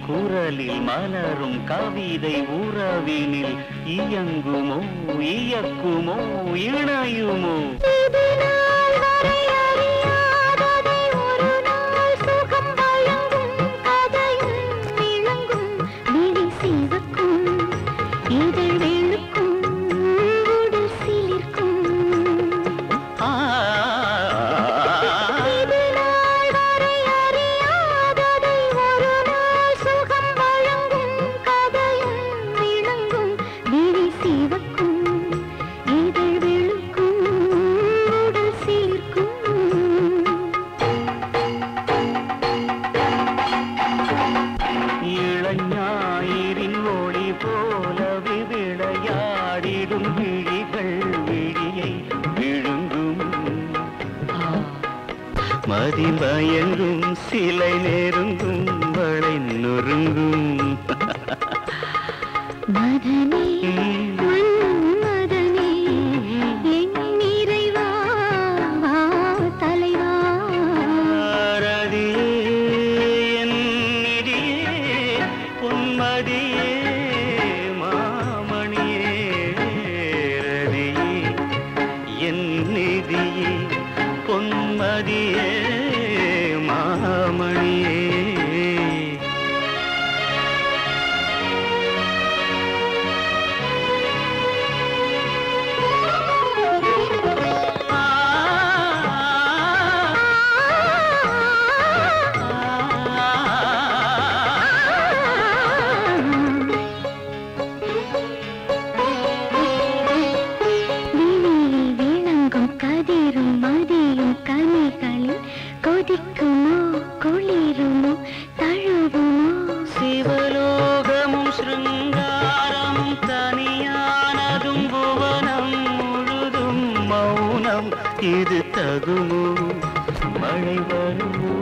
குரலில் மலரும் கவிதை உறவினில் இயங்குமோ இயக்குமோ இணையுமோ ஞாயிறின் ஒளி போலவே விளையாடிடும் விழிகள் விழியை விழுங்கும் மதிமயங்கும் சிலை நெருங்கும் வளை நொறுங்கும் மதனே மதனே என் நிறைவா தலைவா பொன்மதியே மாமணியே ரதியே என் நிதியே பொன்மதியே மாமணியே கொதிக்குமோ குளிருமோ தழுவுமோ சிவலோகமும் சிருங்காரமும் தனியானதும் புவனம் முழுதும் மௌனம் இது தகுமோ மழை வருமோ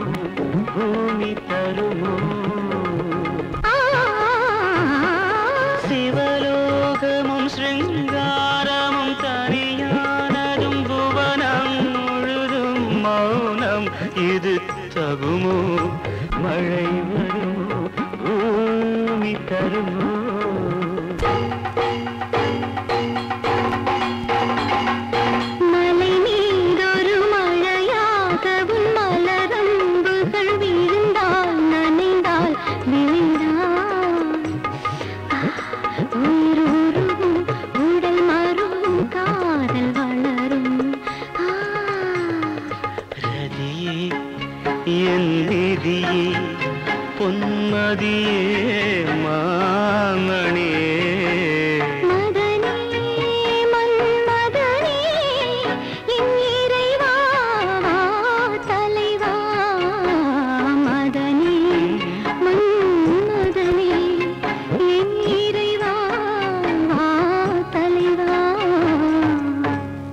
பூமி தருமோ சிவலோகமும் சிருங்காரமும் தனியானதும் புவனம் முழுதும் மௌனம் இது தகுமோ மழை வருமோ பூமி தருமோ மலை மீதொரு மழையாகவும் மலரம்புகள் விழுந்தால் நனைந்தால் விழுந்தால் உயிரூரும் உடல் மறும் காதல் வளரும் என் நிதியே பொன்மதியே